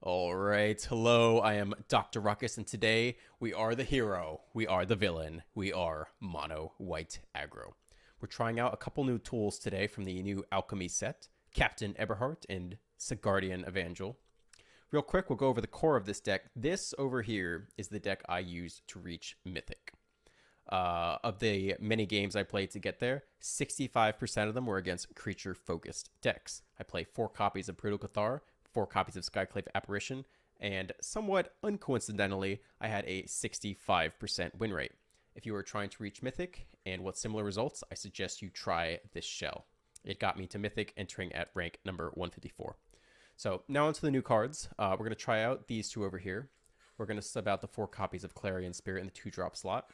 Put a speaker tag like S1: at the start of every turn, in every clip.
S1: All right, hello, I am Dr. Ruckus, and today we are the hero, we are the villain, we are Mono White Aggro. We're trying out a couple new tools today from the new Alchemy set, Captain Eberhart and Sigardian Evangel. Real quick, we'll go over the core of this deck. This over here is the deck I use to reach Mythic. Of the many games I played to get there, 65% of them were against creature-focused decks. I play 4 copies of Brutal Cathar, 4 copies of Skyclave Apparition, and somewhat uncoincidentally, I had a 65% win rate. If you are trying to reach Mythic and want similar results, I suggest you try this shell. It got me to Mythic, entering at rank number 154. So now onto the new cards. We're going to try out these two over here. We're going to sub out the 4 copies of Clarion Spirit in the 2-drop slot.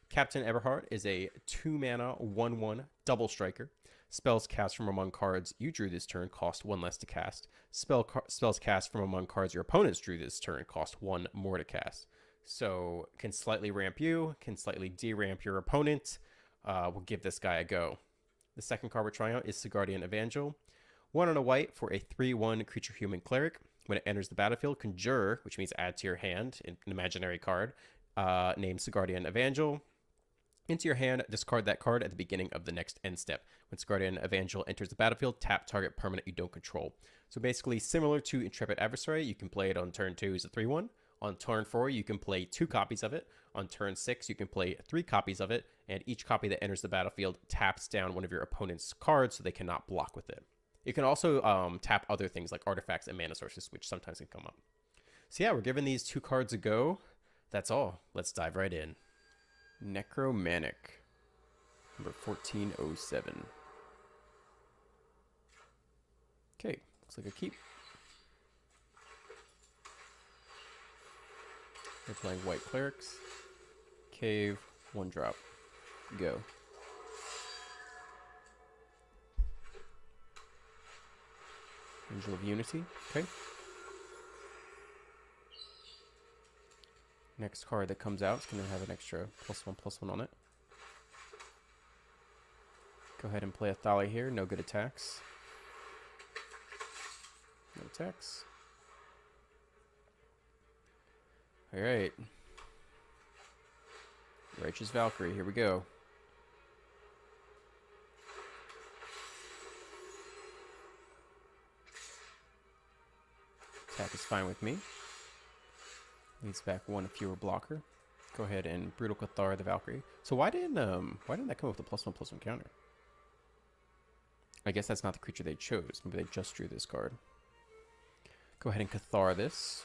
S1: Captain Eberhart is a 2-mana 1/1 double striker. Spells cast from among cards you drew this turn cost 1 less to cast. Spells cast from among cards your opponents drew this turn cost 1 more to cast. So can slightly ramp you, can slightly deramp your opponent. We'll give this guy a go. The second card we're trying out is Sigardian Evangel. 1 and a white for a 3/1 creature human cleric. When it enters the battlefield, conjure, which means add to your hand an imaginary card named Sigardian Evangel. Into your hand, discard that card at the beginning of the next end step. When Sigardian Evangel enters the battlefield, tap target permanent you don't control. So basically, similar to Intrepid Adversary, you can play it on turn 2 as a 3/1. On turn 4, you can play 2 copies of it. On turn 6, you can play 3 copies of it. And each copy that enters the battlefield taps down one of your opponent's cards so they cannot block with it. You can also tap other things like artifacts and mana sources, which sometimes can come up. So yeah, we're giving these 2 cards a go. That's all. Let's dive right in. Necromantic, number 1407. Okay, looks like a keep. They're playing white clerics. Cave, 1 drop. Go. Angel of Unity. Okay. Next card that comes out is going to have an extra +1/+1 on it. Go ahead and play a Thalia here. No good attacks. No attacks. Alright. Righteous Valkyrie. Here we go. Attack is fine with me. Leads back 1 fewer blocker. Go ahead and Brutal Cathar the Valkyrie. So why didn't that come with a +1/+1 counter? I guess that's not the creature they chose. Maybe they just drew this card. Go ahead and Cathar this.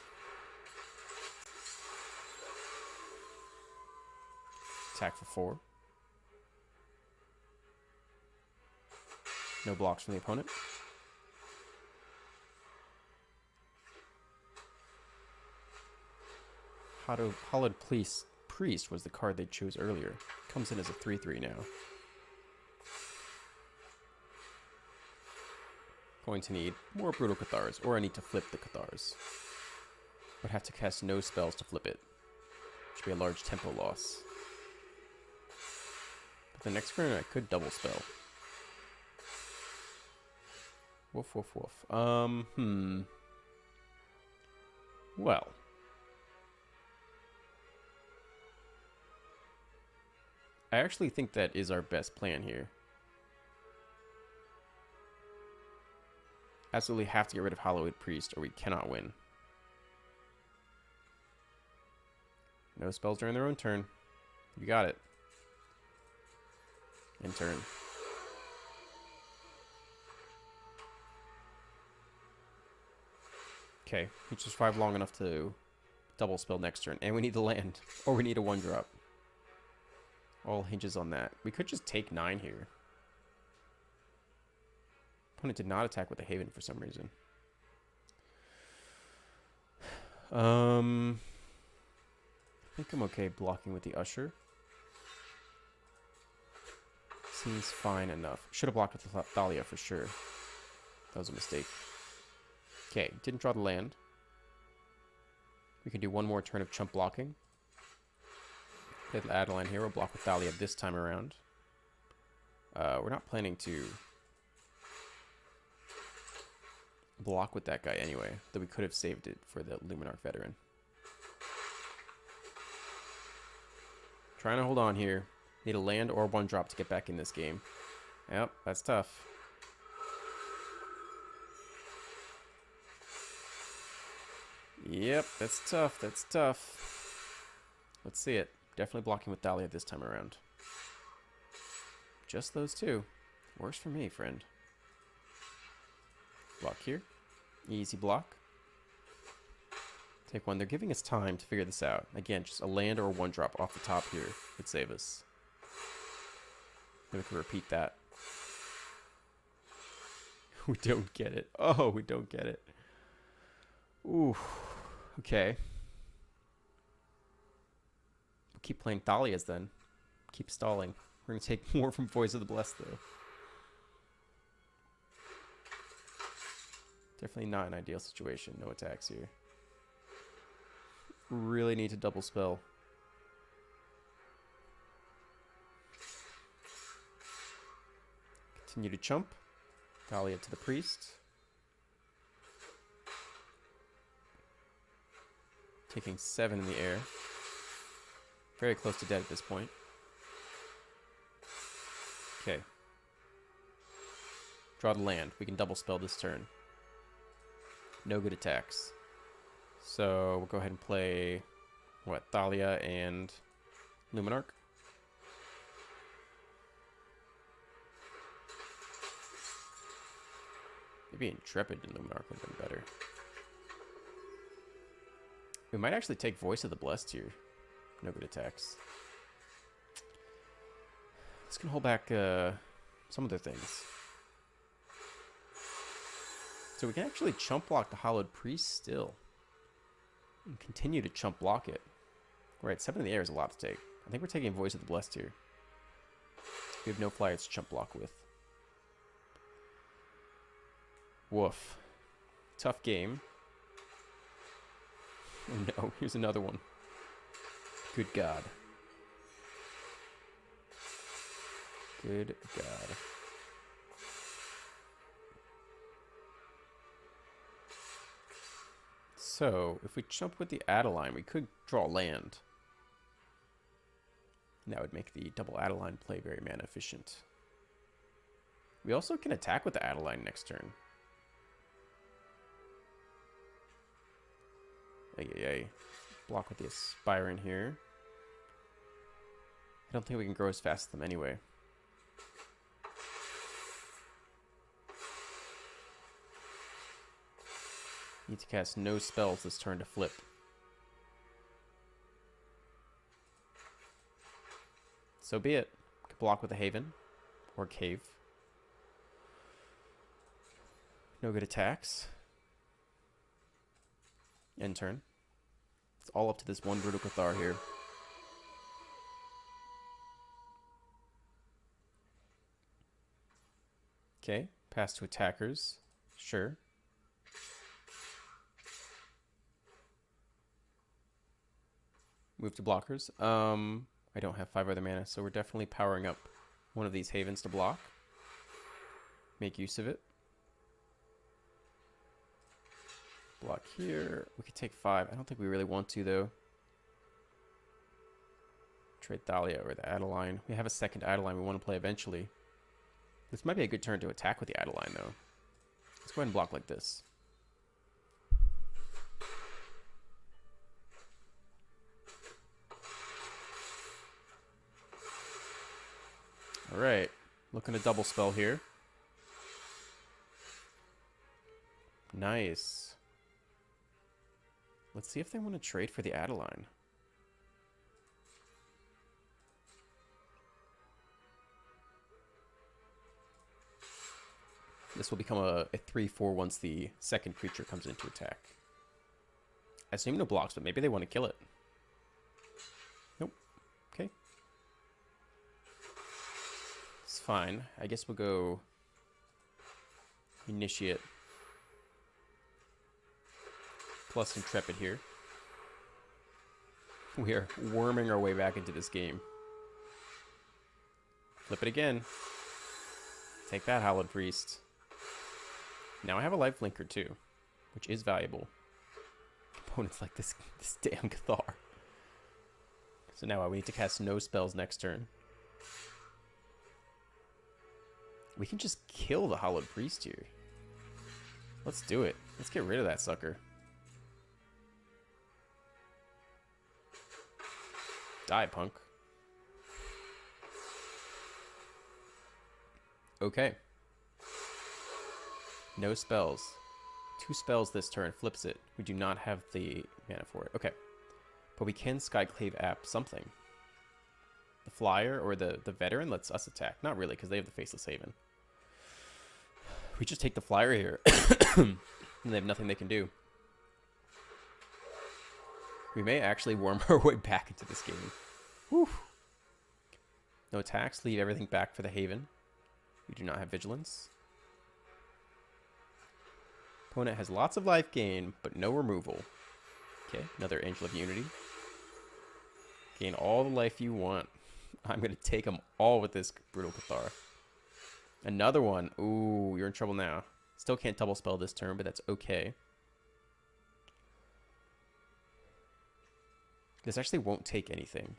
S1: Attack for 4. No blocks from the opponent. Hollowed Priest was the card they chose earlier. Comes in as a 3/3 now. Going to need more Brutal Cathars, or I need to flip the Cathars. Would have to cast no spells to flip it. Should be a large tempo loss. But the next turn I could double spell. Woof, woof, woof. Well. I actually think that is our best plan here. Absolutely have to get rid of Hallowed Priest or we cannot win. No spells during their own turn. You got it. End turn. Okay, he just survived long enough to double spell next turn. And we need to land. Or we need a 1-drop. All hinges on that. We could just take 9 here. Opponent did not attack with the Haven for some reason. I think I'm okay blocking with the Usher. Seems fine enough. Should have blocked with the Thalia for sure. That was a mistake. Okay, didn't draw the land. We can do 1 more turn of chump blocking. Play the Adeline here. We'll block with Thalia this time around. We're not planning to block with that guy anyway, though we could have saved it for the Luminarch Veteran. Trying to hold on here. Need a land or 1-drop to get back in this game. Yep, that's tough. Yep, that's tough. That's tough. Let's see it. Definitely blocking with Dahlia this time around. Just those two. Works for me, friend. Block here. Easy block. Take one. They're giving us time to figure this out. Again, just a land or a 1-drop off the top here would save us. Then we can repeat that. We don't get it. Oh, we don't get it. Ooh. Okay. We'll keep playing Thalias then. Keep stalling. We're going to take more from Voice of the Blessed, though. Definitely not an ideal situation. No attacks here. Really need to double spell. Continue to chump. Dahlia to the priest. Taking 7 in the air. Very close to dead at this point. Okay. Draw the land. We can double spell this turn. No good attacks. So we'll go ahead and play, what, Thalia and Luminarch. Maybe Intrepid and Luminarch would have been better. We might actually take Voice of the Blessed here. No good attacks. This can hold back some other things. So we can actually chump block the Hallowed Priest still. And continue to chump block it. Right, 7 in the air is a lot to take. I think we're taking Voice of the Blessed here. We have no flyers to chump block with. Woof. Tough game. Oh no, here's another one. Good God. Good God. So, if we jump with the Adeline, we could draw land. And that would make the double Adeline play very mana efficient. We also can attack with the Adeline next turn. Ay. Block with the Aspirant here. I don't think we can grow as fast as them anyway. Need to cast no spells this turn to flip. So be it. Could block with a Haven or Cave. No good attacks. End turn. It's all up to this one Brutal Cathar here. Okay, pass to attackers. Sure. Move to blockers. I don't have 5 other mana, so we're definitely powering up one of these Havens to block. Make use of it. Block here. We could take 5. I don't think we really want to, though. Trade Thalia or the Adeline. We have a second Adeline we want to play eventually. This might be a good turn to attack with the Adeline, though. Let's go ahead and block like this. Alright. Looking to double spell here. Nice. Let's see if they want to trade for the Adeline. This will become a 3/4 once the second creature comes into attack. I assume no blocks, but maybe they want to kill it. Nope. Okay. It's fine. I guess we'll go Initiate plus Intrepid here. We are worming our way back into this game. Flip it again. Take that, Hallowed Priest. Now I have a life linker too, which is valuable. Opponents like this damn Cathar. So now we need to cast no spells next turn. We can just kill the Hallowed Priest here. Let's do it. Let's get rid of that sucker. Die, punk. Okay. No spells. 2 spells this turn. Flips it. We do not have the mana for it. Okay. But we can Skyclave app something. The Flyer or the Veteran lets us attack. Not really, because they have the Faceless Haven. We just take the Flyer here. And they have nothing they can do. We may actually worm our way back into this game. Whew. No attacks. Leave everything back for the Haven. We do not have Vigilance. Opponent has lots of life gain, but no removal. Okay, another Angel of Unity. Gain all the life you want. I'm going to take them all with this Brutal Cathar. Another one. Ooh, you're in trouble now. Still can't double spell this turn, but that's okay. This actually won't take anything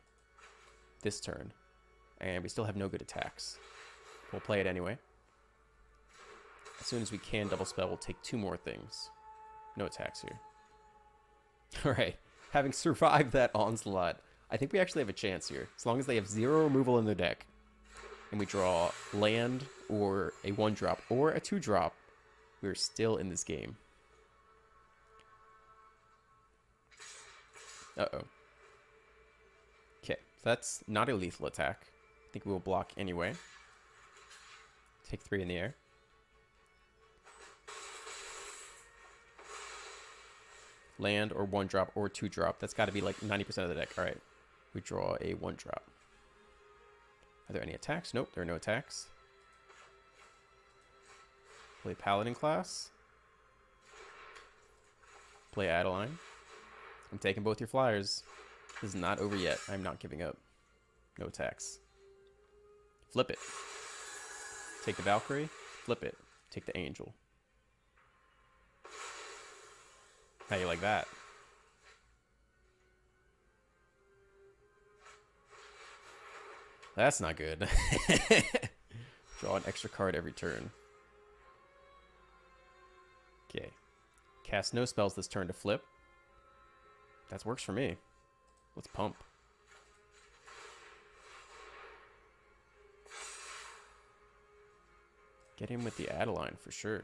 S1: this turn. And we still have no good attacks. We'll play it anyway. As soon as we can double spell, we'll take 2 more things. No attacks here. Alright. Having survived that onslaught, I think we actually have a chance here. As long as they have 0 removal in their deck. And we draw land or a 1-drop or a 2-drop. We're still in this game. Uh-oh. Okay. So that's not a lethal attack. I think we will block anyway. Take 3 in the air. Land or 1-drop or 2-drop. That's got to be like 90% of the deck. All right. We draw a 1-drop. Are there any attacks? Nope, there are no attacks. Play Paladin class. Play Adeline. I'm taking both your flyers. This is not over yet. I'm not giving up. No attacks. Flip it. Take the Valkyrie. Flip it. Take the Angel. How you like that? That's not good. Draw an extra card every turn. Okay. Cast no spells this turn to flip. That works for me. Let's pump. Get him with the Adeline for sure.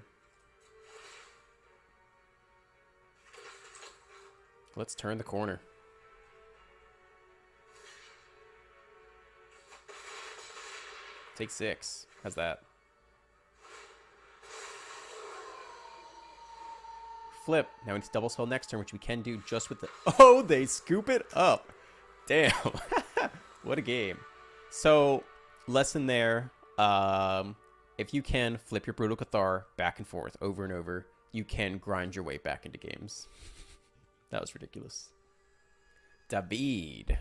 S1: Let's turn the corner. Take 6. How's that? Flip. Now we need to double spell next turn, which we can do just with the... Oh, they scoop it up. Damn. What a game. So, lesson there. If you can flip your Brutal Cathar back and forth over and over, you can grind your way back into games. That was ridiculous. David.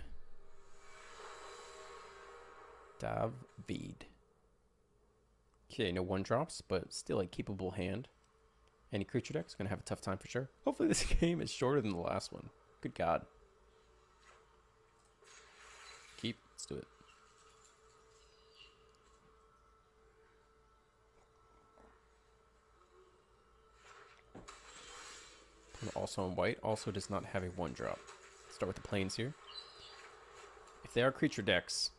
S1: Okay, no 1-drops, but still a capable hand. Any creature deck's gonna have a tough time for sure. Hopefully this game is shorter than the last one. Good God. Keep. Let's do it. Also in white. Also does not have a 1-drop. Start with the plains here. If they are creature decks...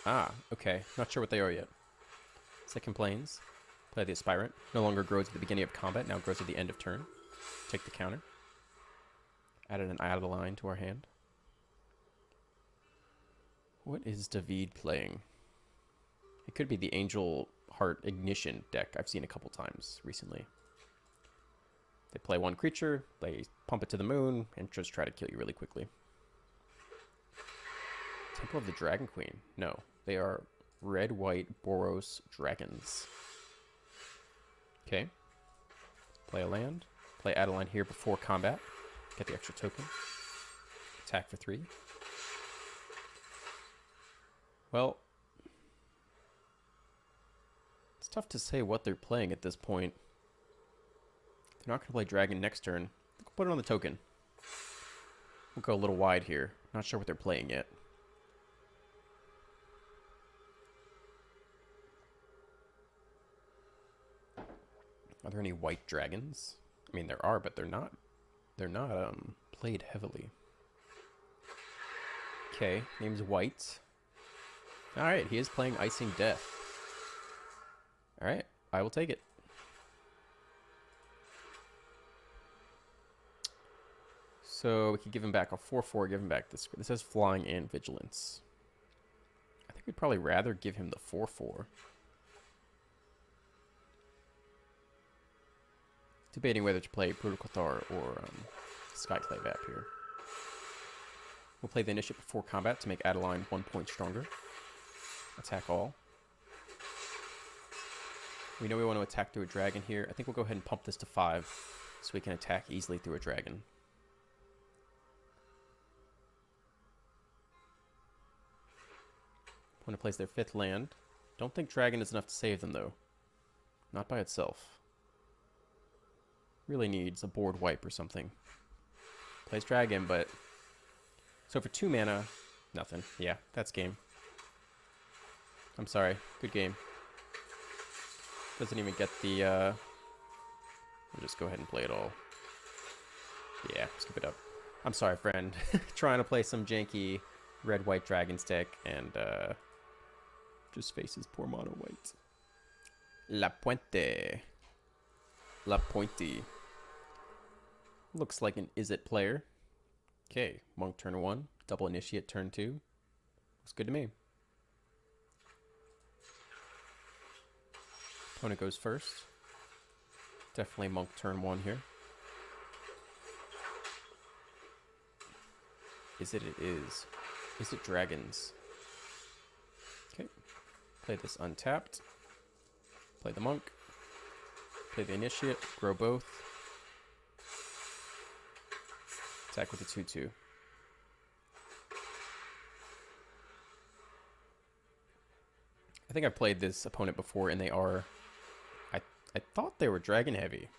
S1: Ah, okay. Not sure what they are yet. Second plains. Play the Aspirant. No longer grows at the beginning of combat. Now grows at the end of turn. Take the counter. Added an Adeline to our hand. What is David playing? It could be the Angel Heart Ignition deck I've seen a couple times recently. They play 1 creature, they pump it to the moon, and just try to kill you really quickly. Temple of the Dragon Queen. No, they are red-white Boros dragons. Okay. Play a land. Play Adeline here before combat. Get the extra token. Attack for 3. Well, it's tough to say what they're playing at this point. They're not going to play dragon next turn. We'll put it on the token. We'll go a little wide here. Not sure what they're playing yet. Are there any white dragons? I mean, there are, but they're not. They're not played heavily. Okay, name's White. All right, he is playing Icing Death. All right, I will take it. So we could give him back a 4/4. Give him back this. This has Flying and Vigilance. I think we'd probably rather give him the 4/4. Debating whether to play Brutal Cathar or Skyclave app here. We'll play the Initiate before combat to make Adeline 1 point stronger. Attack all. We know we want to attack through a dragon here. I think we'll go ahead and pump this to 5 so we can attack easily through a dragon. Opponent plays their 5th land. Don't think dragon is enough to save them though. Not by itself. Really needs a board wipe or something. Plays dragon, but... So for 2 mana, nothing. Yeah, that's game. I'm sorry. Good game. Doesn't even get the... We'll just go ahead and play it all. Yeah, skip it up. I'm sorry, friend. Trying to play some janky red-white dragon's deck and just faces poor mono white. La Puente. La Pointy. Looks like an Is-It player. Okay, Monk turn 1, double Initiate turn 2. Looks good to me. Opponent goes first. Definitely Monk turn 1 here. Is-It? It is. Is-It dragons? Okay. Play this untapped. Play the Monk. Play the Initiate. Grow both. Attack with a 2/2. I think I've played this opponent before, and they are... I thought they were dragon heavy,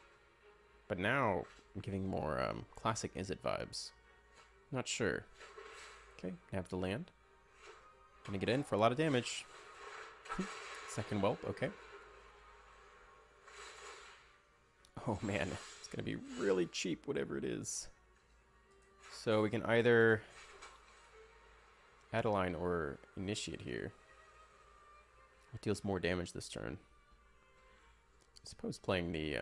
S1: but now I'm getting more classic Is-It vibes. Not sure. Okay, have the land. Gonna get in for a lot of damage. Second whelp, okay. Oh man, it's gonna be really cheap, whatever it is. So we can either Adeline or Initiate here. What deals more damage this turn? I suppose playing the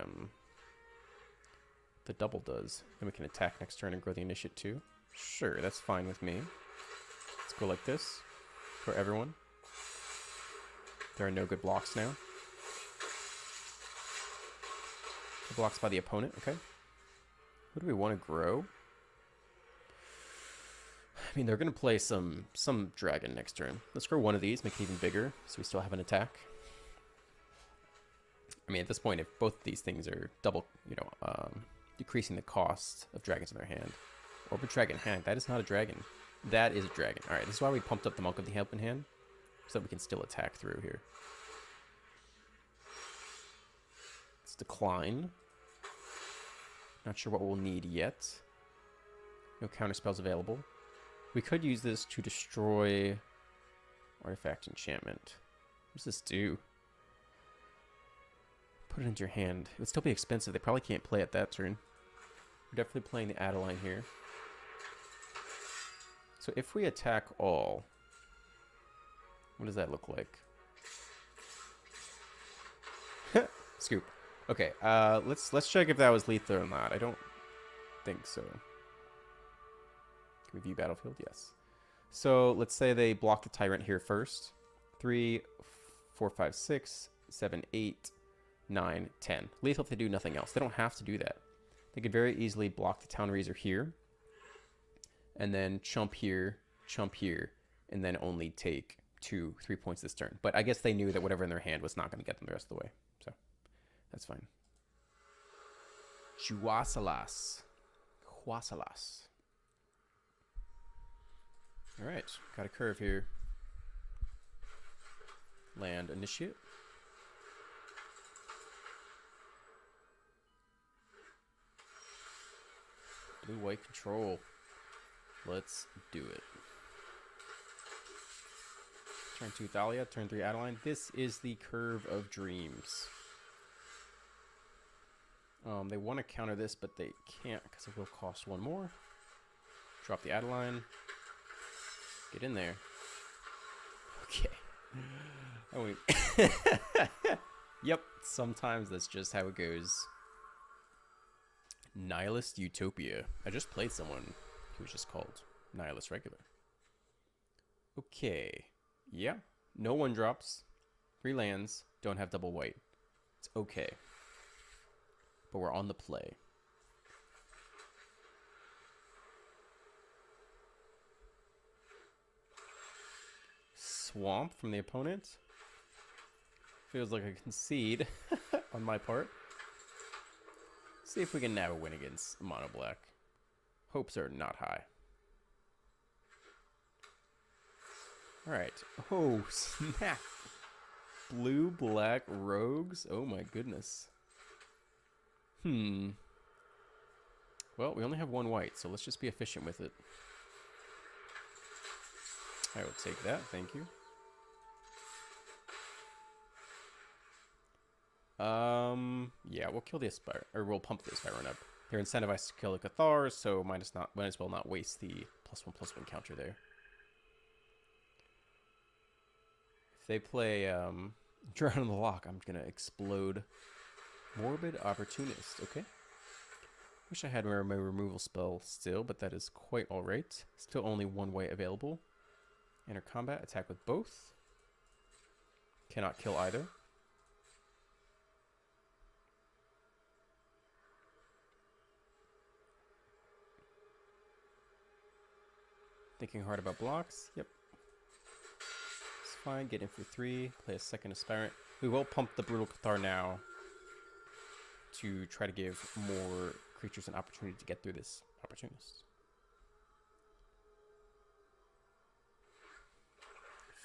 S1: double does. Then we can attack next turn and grow the Initiate too. Sure, that's fine with me. Let's go like this for everyone. There are no good blocks now. The blocks by the opponent, okay. What do we want to grow? I mean, they're going to play some dragon next turn. Let's grow one of these, make it even bigger, so we still have an attack. I mean, at this point, if both of these things are double, decreasing the cost of dragons in their hand. Orbit Dragon Hand, that is not a dragon. That is a dragon. Alright, this is why we pumped up the Monk of the Helping Hand, so that we can still attack through here. Let's decline. Not sure what we'll need yet. No counter spells available. We could use this to destroy Artifact Enchantment. What does this do? Put it into your hand. It would still be expensive. They probably can't play it that turn. We're definitely playing the Adeline here. So if we attack all, what does that look like? Scoop. Okay, let's check if that was lethal or not. I don't think so. Can we view battlefield? Yes. So let's say they block the Tyrant here first. 3, 4, 5, 6, 7, 8, 9, 10. Lethal if they do nothing else. They don't have to do that. They could very easily block the Town Razor here. And then chump here, and then only take 2, 3 points this turn. But I guess they knew that whatever in their hand was not going to get them the rest of the way. So that's fine. Huasalas. Alright, got a curve here. Land Initiate. Blue-white control. Let's do it. Turn 2 Thalia, turn 3 Adeline. This is the Curve of Dreams. They want to counter this, but they can't because it will cost 1 more. Drop the Adeline. Get in there. Okay. Oh, wait. Yep, sometimes that's just how it goes. Nihilist Utopia. I just played someone who was just called Nihilist Regular. Okay. Yeah. No 1-drops. 3 lands. Don't have double white. It's okay. But we're on the play. Swamp from the opponent. Feels like a concede on my part. See if we can nab a win against mono black. Hopes are not high. Alright. Oh, snap. Blue, black, rogues. Oh my goodness. Well, we only have 1 white, so let's just be efficient with it. I will take that, thank you. Yeah, we'll kill the Aspire, or we'll pump the Aspire up. They're incentivized to kill the Cathars, so might as well not waste the +1/+1 counter there. If they play Drown in the Lock, I'm gonna explode. Morbid Opportunist, okay. Wish I had my removal spell still, but that is quite alright. Still only 1 white available. Enter combat, attack with both. Cannot kill either. Thinking hard about blocks. Yep. It's fine. Get in for 3. Play a second Aspirant. We will pump the Brutal Cathar now to try to give more creatures an opportunity to get through this Opportunist.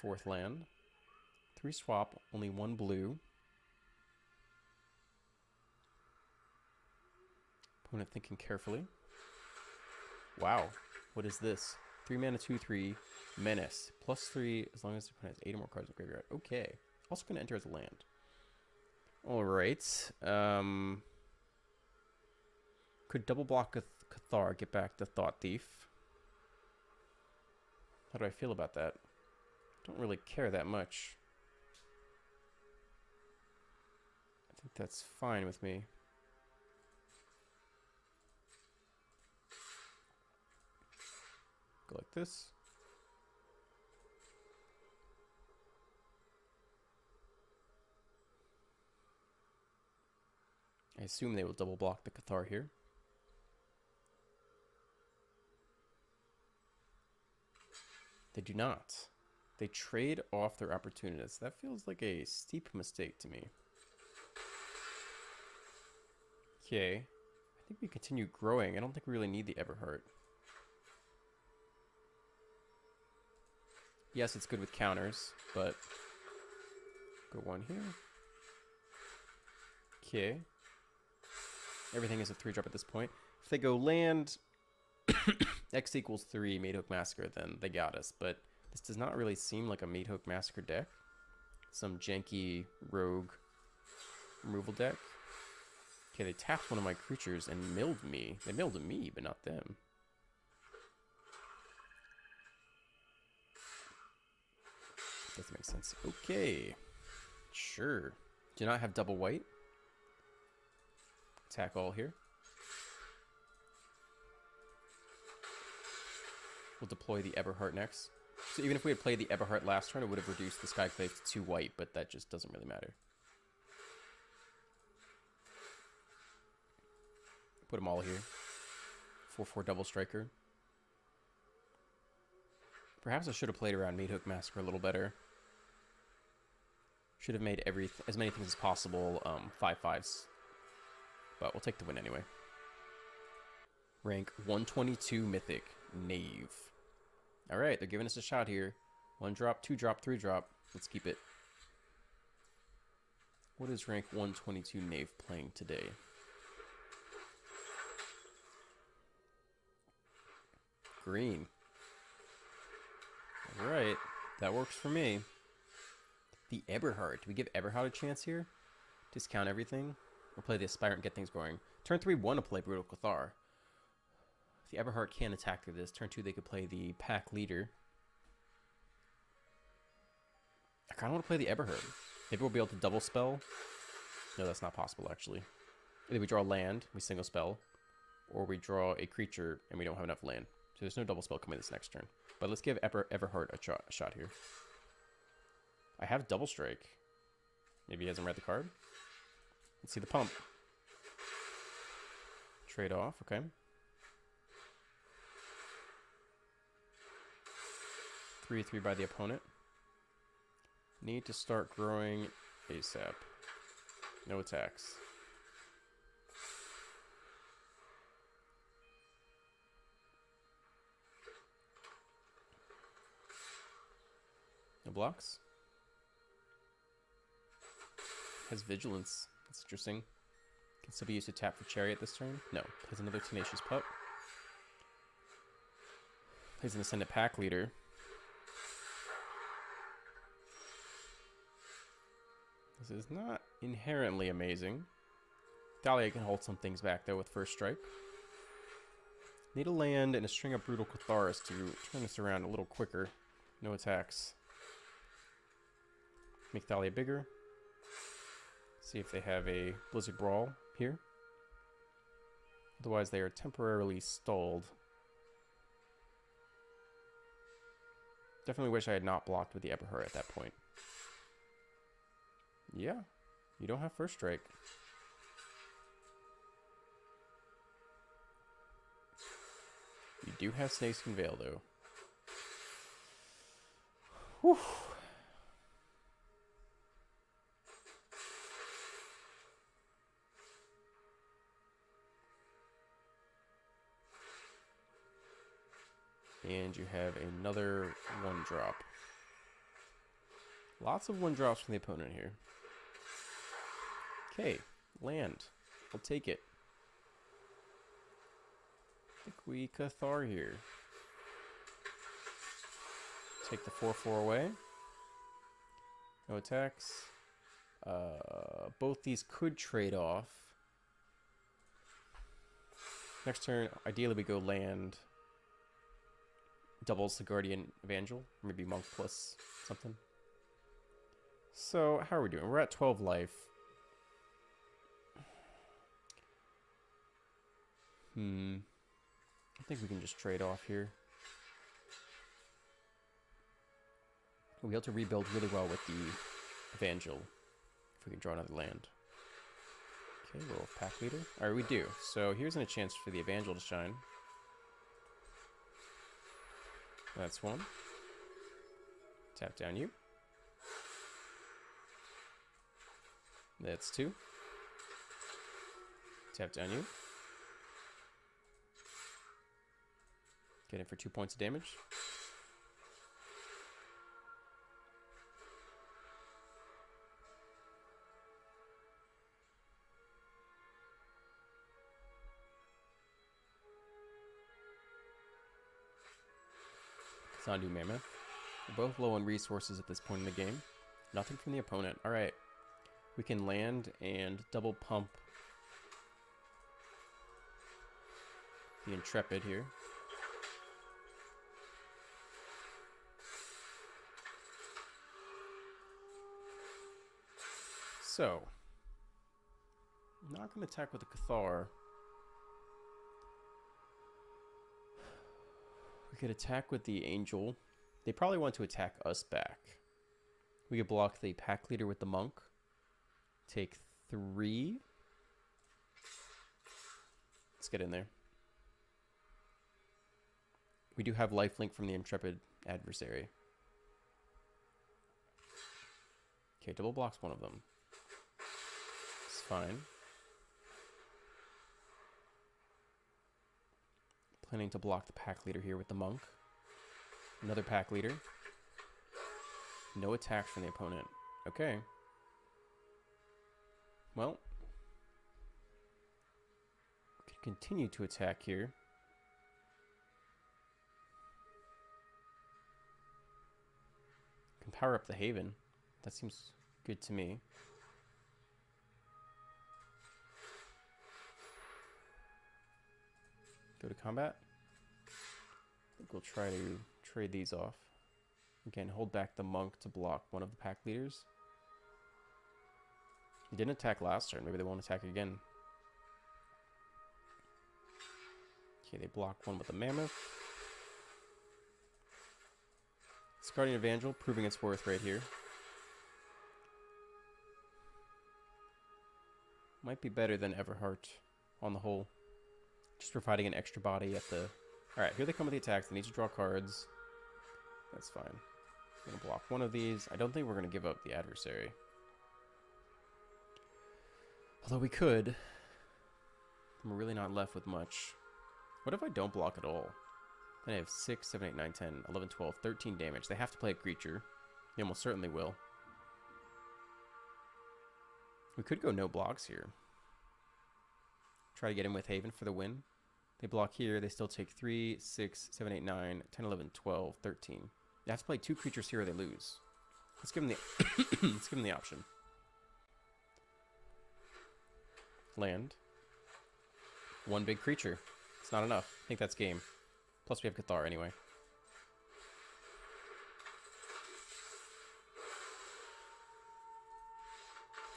S1: 4th land. 3 swap. Only 1 blue. Opponent thinking carefully. Wow. What is this? 3 mana, 2/3, Menace. +3 as long as the opponent has 8 or more cards in the graveyard. Okay. Also going to enter as a land. Alright. Could double block a Cathar, get back the Thought Thief. How do I feel about that? Don't really care that much. I think that's fine with me. Go like this. I assume they will double block the Cathar here. They do not. They trade off their opportunists. That feels like a steep mistake to me. Okay. I think we continue growing. I don't think we really need the Eberhart. Yes, it's good with counters, but go 1 here. Okay. Everything is a 3-drop at this point. If they go land X equals 3 Meathook Massacre, then they got us. But this does not really seem like a Meathook Massacre deck. Some janky rogue removal deck. Okay, they tapped one of my creatures and milled me. They milled me, but not them. Doesn't make sense. Okay. Sure. Do not have double white. Attack all here. We'll deploy the Eberhart next. So even if we had played the Eberhart last turn, it would have reduced the Skyclave to 2 white, but that just doesn't really matter. Put them all here. 4/4 double striker. Perhaps I should have played around Meathook Massacre a little better. Should have made as many things as possible 5/5s. But we'll take the win anyway. Rank 122 Mythic. Knave. Alright, they're giving us a shot here. 1-drop, 2-drop, 3-drop. Let's keep it. What is rank 122 Knave playing today? green. All right, that works for me. The Eberhart. Do we give Eberhart a chance here? Discount everything? Or play the Aspirant and get things going? Turn 3, want to play Brutal Cathar. If the Eberhart can't attack through this, turn 2 they could play the Pack Leader. I kind of want to play the Eberhart. Maybe we'll be able to double spell. No, that's not possible, actually. Either we draw land, we single spell, or we draw a creature and we don't have enough land. So there's no double spell coming this next turn. But let's give Eberhart a shot here. I have double strike. Maybe he hasn't read the card. Let's see the pump. Trade off, okay. Three by the opponent. Need to start growing ASAP. No attacks. No blocks. Has Vigilance. That's interesting. Can still be used to tap for Chariot this turn. No. Plays another Tenacious Pup. Plays an Ascendant Pack Leader. This is not inherently amazing. Dahlia can hold some things back though with first strike. Need a land and a string of Brutal Catharis to turn this around a little quicker. No attacks. Make Dahlia bigger. See if they have a Blizzard Brawl here. Otherwise they are temporarily stalled. Definitely wish I had not blocked with the Eberhart at that point. Yeah, you don't have first strike. You do have Snakeskin Veil, though. Whew. And you have another 1-drop. Lots of 1-drops from the opponent here. Okay, land. I'll take it. I think we Cathar here. Take the 4/4 away. No attacks. Both these could trade off. Next turn, ideally we go land. Doubles the Guardian Evangel. Maybe Monk plus something. So, how are we doing? We're at 12 life. I think we can just trade off here. We'll be able to rebuild really well with the Evangel if we can draw another land. Okay, roll Pack Leader. Alright, we do. So here's a chance for the Evangel to shine. That's one. Tap down you. That's two. Tap down you. Get in for 2 points of damage. Sandu Mammoth. We're both low on resources at this point in the game. Nothing from the opponent. Alright. We can land and double pump the Intrepid here. So, I'm not going to attack with the Cathar. We could attack with the Angel. They probably want to attack us back. We could block the Pack Leader with the Monk. Take 3. Let's get in there. We do have lifelink from the Intrepid adversary. Okay, double blocks one of them. It's fine. Planning to block the Pack Leader here with the Monk. Another Pack Leader. No attack from the opponent. Okay. Well, we can continue to attack here. can power up the Haven. That seems good to me. Go to combat. I think we'll try to trade these off. Again, hold back the monk to block one of the pack leaders. He didn't attack last turn. Maybe they won't attack again. Okay, they block one with the mammoth. Guardian Evangel proving its worth right here. Might be better than Eberhart on the whole. Just providing an extra body at the... Alright, here they come with the attacks. They need to draw cards. That's fine. I'm going to block one of these. I don't think we're going to give up the adversary. Although we could. We're really not left with much. What if I don't block at all? Then I have 6, 7, 8, 9, 10, 11, 12, 13 damage. They have to play a creature. They almost certainly will. We could go no blocks here. Try to get him with Haven for the win. They block here. They still take 3, 6, 7, 8, 9, 10, 11, 12, 13. They have to play 2 creatures here or they lose. Let's give them the let's give them the option. Land. 1 big creature. It's not enough. I think that's game. Plus we have Cathar anyway.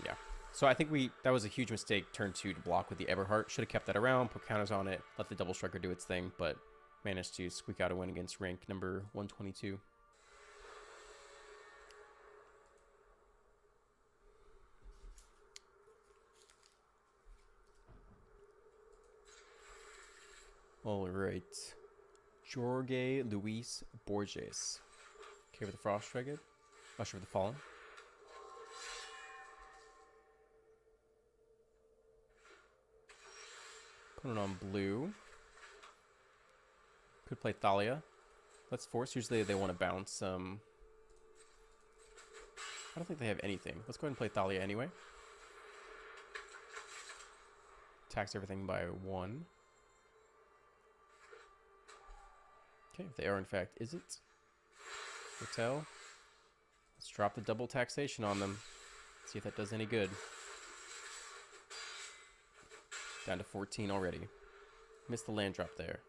S1: Yeah. So I think that was a huge mistake, turn 2 to block with the Eberhart. Should have kept that around, put counters on it, let the Double Striker do its thing, but managed to squeak out a win against rank number 122. All right. Jorge Luis Borges. Okay, with the Frost Dragon. Usher of the Fallen. Put it on blue. Could play Thalia. Let's force. Usually they want to bounce. I don't think they have anything. Let's go ahead and play Thalia anyway. Attacks everything by 1. Okay, if they are in fact, is it? Hotel. Let's drop the double taxation on them. See if that does any good. Down to 14 already. Missed the land drop there.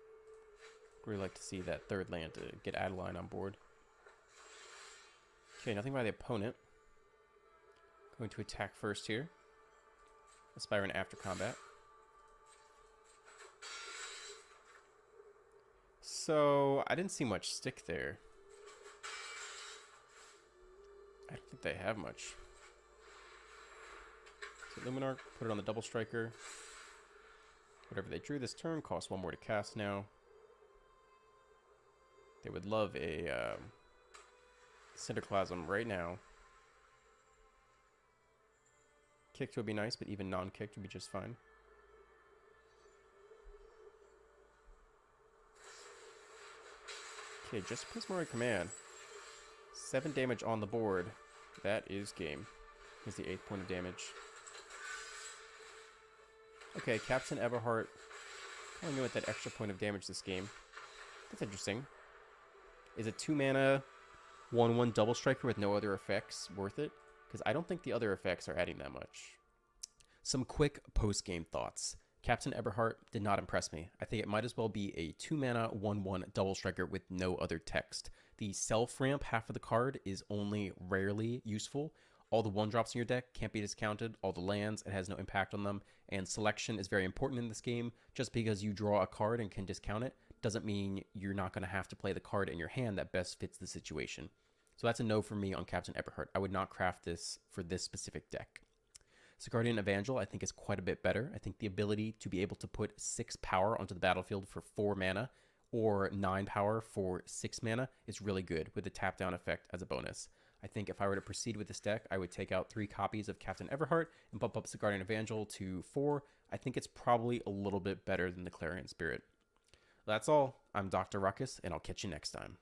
S1: Really like to see that third land to get Adeline on board. Okay, nothing by the opponent. Going to attack first here. Aspiring after combat. So, I didn't see much stick there. I don't think they have much. So Luminarch, put it on the Double Striker. Whatever they drew this turn costs 1 more to cast now. They would love a Cinderclasm right now. Kicked would be nice, but even non-kicked would be just fine. Okay, just Prismari Command. 7 damage on the board. That is game. Here's the 8th point of damage. Okay, Captain Eberhart coming in with that extra point of damage this game. That's interesting. Is a 2-mana 1/1 Double Striker with no other effects worth it? Because I don't think the other effects are adding that much. Some quick post-game thoughts. Captain Eberhart did not impress me. I think it might as well be a 2-mana 1/1 Double Striker with no other text. The self-ramp half of the card is only rarely useful. All the 1-drops in your deck can't be discounted. All the lands, it has no impact on them. And selection is very important in this game. Just because you draw a card and can discount it doesn't mean you're not going to have to play the card in your hand that best fits the situation. So that's a no for me on Captain Eberhart. I would not craft this for this specific deck. So Guardian Evangel, I think, is quite a bit better. I think the ability to be able to put 6 power onto the battlefield for 4 mana or 9 power for 6 mana is really good with the tap down effect as a bonus. I think if I were to proceed with this deck, I would take out 3 copies of Captain Eberhart and bump up the Guardian Evangel to 4. I think it's probably a little bit better than the Clarion Spirit. That's all. I'm Dr. Ruckus, and I'll catch you next time.